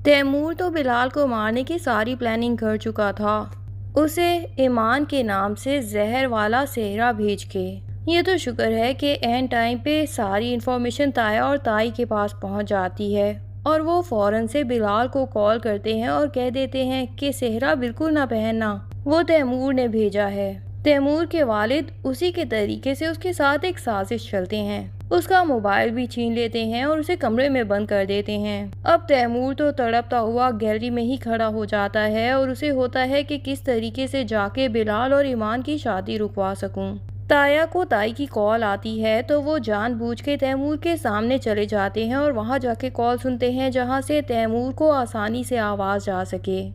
Timur تو بلال کو مارنے کی ساری پلاننگ کر چکا تھا، اسے ایمان کے نام سے زہر والا صحرا بھیج کے۔ یہ تو شکر ہے کہ عین ٹائم پہ ساری انفارمیشن تایا اور تائی کے پاس پہنچ جاتی ہے اور وہ فوراً سے بلال کو کال کرتے ہیں اور کہہ دیتے ہیں کہ صحرا بالکل نہ پہننا، وہ تیمور نے بھیجا ہے۔ تیمور کے والد اسی کے طریقے سے اس کے ساتھ ایک سازش چلتے ہیں، اس کا موبائل بھی چھین لیتے ہیں اور اسے کمرے میں بند کر دیتے ہیں۔ اب تیمور تو تڑپتا ہوا گیلری میں ہی کھڑا ہو جاتا ہے اور اسے ہوتا ہے کہ کس طریقے سے جا کے بلال اور ایمان کی شادی رکوا سکوں۔ تایا کو تائی کی کال آتی ہے تو وہ جان بوجھ کے تیمور کے سامنے چلے جاتے ہیں اور وہاں جا کے کال سنتے ہیں جہاں سے تیمور کو آسانی سے آواز جا سکے،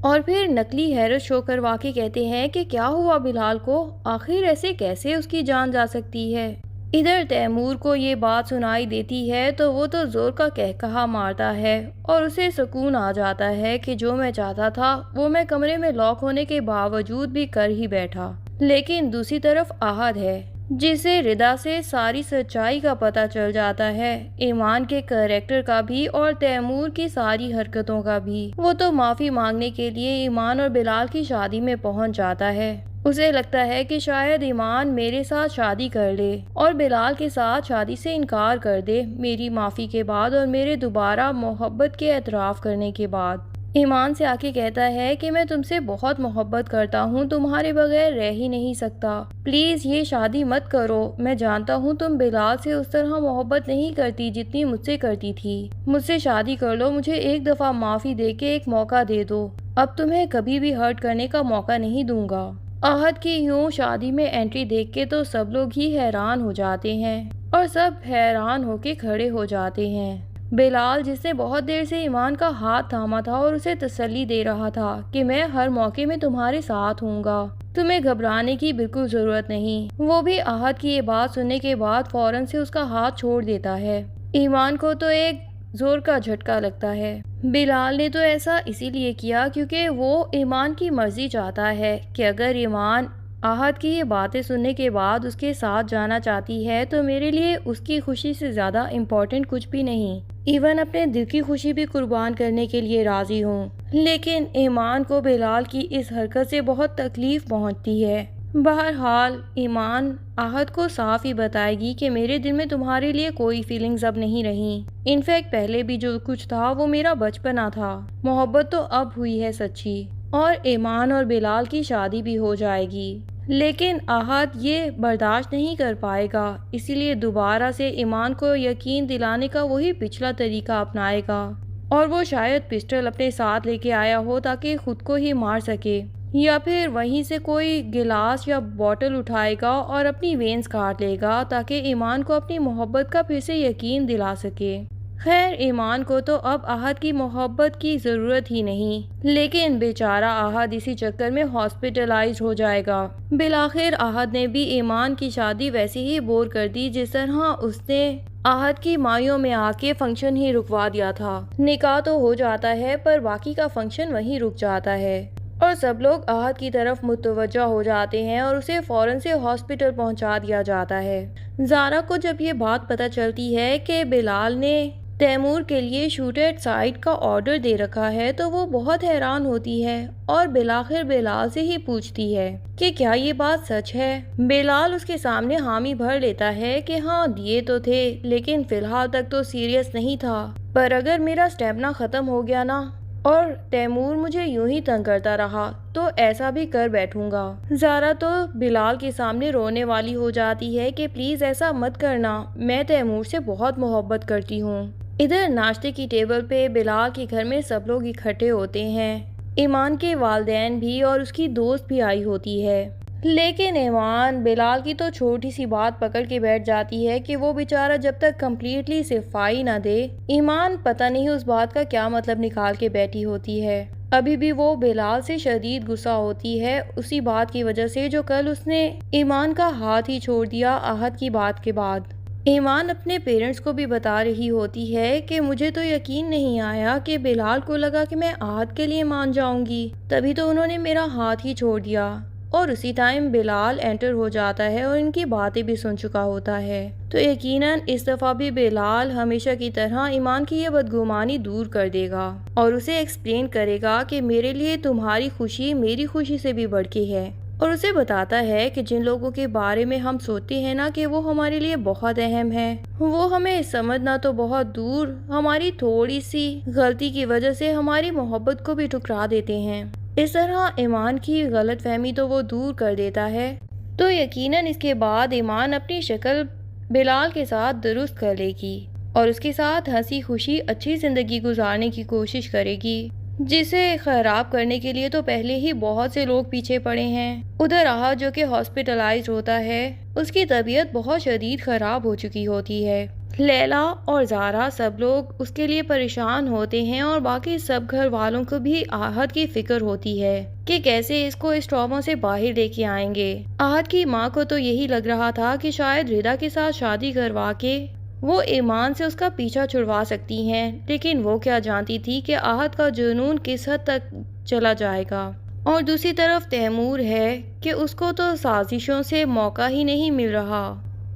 اور پھر نقلی حیرت شو کروا کے کہتے ہیں کہ کیا ہوا بلال کو، آخر ایسے کیسے اس کی جان جا سکتی ہے۔ ادھر تیمور کو یہ بات سنائی دیتی ہے تو وہ تو زور کا قہقہا مارتا ہے اور اسے سکون آ جاتا ہے کہ جو میں چاہتا تھا وہ میں کمرے میں لاک ہونے کے باوجود بھی کر ہی بیٹھا۔ لیکن دوسری طرف احد ہے جسے ردا سے ساری سچائی کا پتہ چل جاتا ہے، ایمان کے کریکٹر کا بھی اور تیمور کی ساری حرکتوں کا بھی۔ وہ تو معافی مانگنے کے لیے ایمان اور بلال کی شادی میں پہنچ جاتا ہے۔ اسے لگتا ہے کہ شاید ایمان میرے ساتھ شادی کر لے اور بلال کے ساتھ شادی سے انکار کر دے میری معافی کے بعد اور میرے دوبارہ محبت کے اعتراف کرنے کے بعد۔ ایمان سے آ کے کہتا ہے کہ میں تم سے بہت محبت کرتا ہوں، تمہارے بغیر رہ ہی نہیں سکتا، پلیز یہ شادی مت کرو، میں جانتا ہوں تم بلال سے اس طرح محبت نہیں کرتی جتنی مجھ سے کرتی تھی، مجھ سے شادی کر لو، مجھے ایک دفعہ معافی دے کے ایک موقع دے دو، اب تمہیں کبھی بھی ہرٹ کرنے کا موقع نہیں دوں گا۔ احد کی یوں شادی میں انٹری دیکھ کے تو سب لوگ ہی حیران ہو جاتے ہیں اور سب حیران ہو کے کھڑے ہو جاتے ہیں۔ بلال جس نے بہت دیر سے ایمان کا ہاتھ تھاما تھا اور اسے تسلی دے رہا تھا کہ میں ہر موقع میں تمہارے ساتھ ہوں گا، تمہیں گھبرانے کی بالکل ضرورت نہیں، وہ بھی احد کی یہ بات سننے کے بعد فوراً سے اس کا ہاتھ چھوڑ دیتا ہے۔ ایمان کو تو ایک زور کا جھٹکا لگتا ہے، بلال نے تو ایسا اسی لیے کیا کیونکہ وہ ایمان کی مرضی چاہتا ہے کہ اگر ایمان احد کی یہ باتیں سننے کے بعد اس کے ساتھ جانا چاہتی ہے تو میرے لیے اس کی خوشی سے زیادہ امپورٹنٹ کچھ بھی نہیں، ایون اپنے دل کی خوشی بھی قربان کرنے کے لیے راضی ہوں۔ لیکن ایمان کو بلال کی اس حرکت سے بہت تکلیف پہنچتی ہے۔ بہرحال ایمان احد کو صاف ہی بتائے گی کہ میرے دل میں تمہارے لیے کوئی فیلنگز اب نہیں رہیں، انفیکٹ پہلے بھی جو کچھ تھا وہ میرا بچپنا تھا، محبت تو اب ہوئی ہے سچی، اور ایمان اور بلال کی شادی بھی ہو جائے گی۔ لیکن احد یہ برداشت نہیں کر پائے گا، اسی لیے دوبارہ سے ایمان کو یقین دلانے کا وہی پچھلا طریقہ اپنائے گا، اور وہ شاید پسٹل اپنے ساتھ لے کے آیا ہو تاکہ خود کو ہی مار سکے، یا پھر وہیں سے کوئی گلاس یا بوٹل اٹھائے گا اور اپنی وینز کاٹ لے گا تاکہ ایمان کو اپنی محبت کا پھر سے یقین دلا سکے۔ خیر ایمان کو تو اب احد کی محبت کی ضرورت ہی نہیں، لیکن بیچارہ احد اسی چکر میں ہاسپٹلائزڈ ہو جائے گا۔ بالآخر احد نے بھی ایمان کی شادی ویسے ہی بور کر دی جس طرح اس نے احد کی مائیوں میں آ کے فنکشن ہی رکوا دیا تھا۔ نکاح تو ہو جاتا ہے پر باقی کا فنکشن وہیں رک جاتا ہے اور سب لوگ احد کی طرف متوجہ ہو جاتے ہیں اور اسے فوراً سے ہاسپٹل پہنچا دیا جاتا ہے۔ زارا کو جب یہ بات پتہ چلتی ہے کہ بلال نے تیمور کے لیے شوٹ ایٹ سائٹ کا آرڈر دے رکھا ہے تو وہ بہت حیران ہوتی ہے اور بالآخر بلال سے ہی پوچھتی ہے کہ کیا یہ بات سچ ہے۔ بلال اس کے سامنے حامی بھر لیتا ہے کہ ہاں دیے تو تھے لیکن فی الحال تک تو سیریس نہیں تھا، پر اگر میرا اسٹیمنا ختم ہو گیا نا اور تیمور مجھے یوں ہی تنگ کرتا رہا تو ایسا بھی کر بیٹھوں گا۔ زارا تو بلال کے سامنے رونے والی ہو جاتی ہے کہ پلیز ایسا مت کرنا، میں تیمور سے بہت محبت کرتی ہوں۔ ادھر ناشتے کی ٹیبل پہ بلال کے گھر میں سب لوگ اکٹھے ہوتے ہیں، ایمان کے والدین بھی اور اس کی دوست بھی آئی ہوتی ہے، لیکن ایمان بلال کی تو چھوٹی سی بات پکڑ کے بیٹھ جاتی ہے کہ وہ بیچارہ جب تک کمپلیٹلی صفائی نہ دے، ایمان پتہ نہیں اس بات کا کیا مطلب نکال کے بیٹھی ہوتی ہے۔ ابھی بھی وہ بلال سے شدید غصہ ہوتی ہے اسی بات کی وجہ سے جو کل اس نے ایمان کا ہاتھ ہی چھوڑ دیا احد کی بات کے بعد۔ ایمان اپنے پیرنٹس کو بھی بتا رہی ہوتی ہے کہ مجھے تو یقین نہیں آیا کہ بلال کو لگا کہ میں احد کے لیے مان جاؤں گی، تبھی تو انہوں نے میرا ہاتھ ہی چھوڑ دیا۔ اور اسی ٹائم بلال انٹر ہو جاتا ہے اور ان کی باتیں بھی سن چکا ہوتا ہے۔ تو یقیناً اس دفعہ بھی بلال ہمیشہ کی طرح ایمان کی یہ بدگمانی دور کر دے گا اور اسے ایکسپلین کرے گا کہ میرے لیے تمہاری خوشی میری خوشی سے بھی بڑھ کے ہے، اور اسے بتاتا ہے کہ جن لوگوں کے بارے میں ہم سوچتے ہیں نا کہ وہ ہمارے لیے بہت اہم ہے، وہ ہمیں سمجھنا تو بہت دور ہماری تھوڑی سی غلطی کی وجہ سے ہماری محبت کو بھی ٹھکرا دیتے ہیں۔ اس طرح ایمان کی غلط فہمی تو وہ دور کر دیتا ہے۔ تو یقیناً اس کے بعد ایمان اپنی شکل بلال کے ساتھ درست کر لے گی اور اس کے ساتھ ہنسی خوشی اچھی زندگی گزارنے کی کوشش کرے گی، جسے خراب کرنے کے لیے تو پہلے ہی بہت سے لوگ پیچھے پڑے ہیں۔ ادھر راحت جو کہ ہاسپٹلائز ہوتا ہے، اس کی طبیعت بہت شدید خراب ہو چکی ہوتی ہے۔ لیلا اور زارا سب لوگ اس کے لیے پریشان ہوتے ہیں اور باقی سب گھر والوں کو بھی آہت کی فکر ہوتی ہے کہ کیسے اس کو اس ٹراما سے باہر لے کے آئیں گے۔ آہت کی ماں کو تو یہی لگ رہا تھا کہ شاید ردا کے ساتھ شادی کروا کے وہ ایمان سے اس کا پیچھا چھڑوا سکتی ہیں، لیکن وہ کیا جانتی تھی کہ آہت کا جنون کس حد تک چلا جائے گا۔ اور دوسری طرف تیمور ہے کہ اس کو تو سازشوں سے موقع ہی نہیں مل رہا،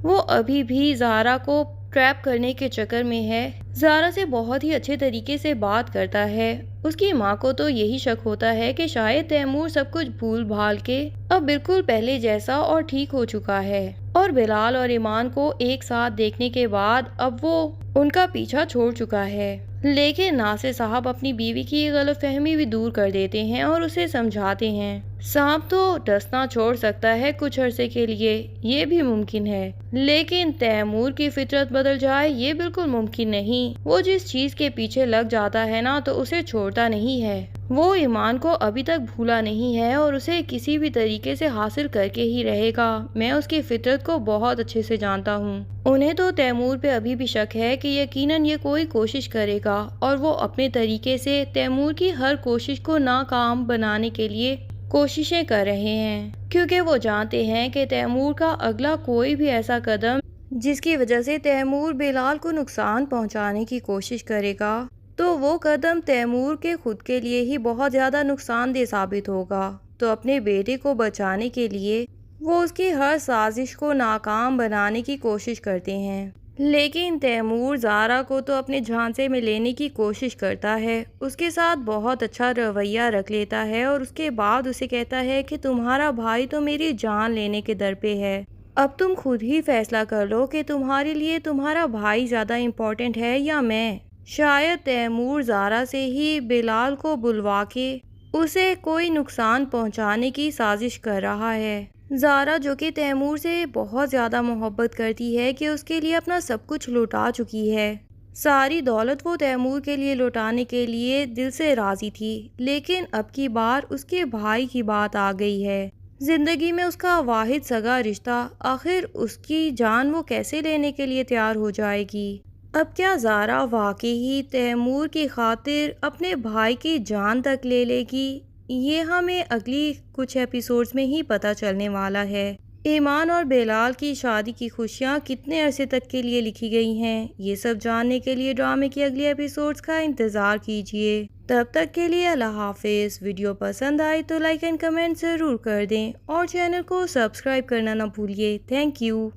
وہ ابھی بھی زارا کو ٹریپ کرنے کے چکر میں ہے۔ زارا سے بہت ہی اچھے طریقے سے بات کرتا ہے، اس کی ماں کو تو یہی شک ہوتا ہے کہ شاید تیمور سب کچھ بھول بھال کے اب بالکل پہلے جیسا اور ٹھیک ہو چکا ہے، اور بلال اور ایمان کو ایک ساتھ دیکھنے کے بعد اب وہ ان کا پیچھا چھوڑ چکا ہے۔ لیکن ناصر صاحب اپنی بیوی کی غلط فہمی بھی دور کر دیتے ہیں اور اسے سمجھاتے ہیں سانپ تو ڈسنا چھوڑ سکتا ہے کچھ عرصے کے لیے، یہ بھی ممکن ہے، لیکن تیمور کی فطرت بدل جائے یہ بالکل ممکن نہیں۔ وہ جس چیز کے پیچھے لگ جاتا ہے نا تو اسے چھوڑتا نہیں ہے۔ وہ ایمان کو ابھی تک بھولا نہیں ہے اور اسے کسی بھی طریقے سے حاصل کر کے ہی رہے گا۔ میں اس کی فطرت کو بہت اچھے سے جانتا ہوں۔ انہیں تو تیمور پہ ابھی بھی شک ہے کہ یقیناً یہ کوئی کوشش کرے گا، اور وہ اپنے طریقے سے تیمور کی ہر کوشش کو ناکام بنانے کے لیے کوششیں کر رہے ہیں، کیونکہ وہ جانتے ہیں کہ تیمور کا اگلا کوئی بھی ایسا قدم جس کی وجہ سے تیمور بلال کو نقصان پہنچانے کی کوشش کرے گا تو وہ قدم تیمور کے خود کے لیے ہی بہت زیادہ نقصان دہ ثابت ہوگا۔ تو اپنے بیٹے کو بچانے کے لیے وہ اس کی ہر سازش کو ناکام بنانے کی کوشش کرتے ہیں، لیکن تیمور زارا کو تو اپنے جھانسے میں لینے کی کوشش کرتا ہے، اس کے ساتھ بہت اچھا رویہ رکھ لیتا ہے اور اس کے بعد اسے کہتا ہے کہ تمہارا بھائی تو میری جان لینے کے در پہ ہے، اب تم خود ہی فیصلہ کر لو کہ تمہارے لیے تمہارا بھائی زیادہ امپورٹنٹ ہے یا میں۔ شاید تیمور زارا سے ہی بلال کو بلوا کے اسے کوئی نقصان پہنچانے کی سازش کر رہا ہے۔ زارا جو کہ تیمور سے بہت زیادہ محبت کرتی ہے کہ اس کے لیے اپنا سب کچھ لوٹا چکی ہے، ساری دولت وہ تیمور کے لیے لوٹانے کے لیے دل سے راضی تھی، لیکن اب کی بار اس کے بھائی کی بات آ گئی ہے، زندگی میں اس کا واحد سگا رشتہ، آخر اس کی جان وہ کیسے لینے کے لیے تیار ہو جائے گی؟ اب کیا زارا واقعی تیمور کی خاطر اپنے بھائی کی جان تک لے لے گی؟ یہ ہمیں اگلی کچھ ایپیسوڈز میں ہی پتہ چلنے والا ہے۔ ایمان اور بلال کی شادی کی خوشیاں کتنے عرصے تک کے لیے لکھی گئی ہیں، یہ سب جاننے کے لیے ڈرامے کی اگلی ایپیسوڈز کا انتظار کیجیے۔ تب تک کے لیے اللہ حافظ۔ ویڈیو پسند آئی تو لائک اینڈ کمنٹ ضرور کر دیں اور چینل کو سبسکرائب کرنا نہ بھولیے۔ Thank you.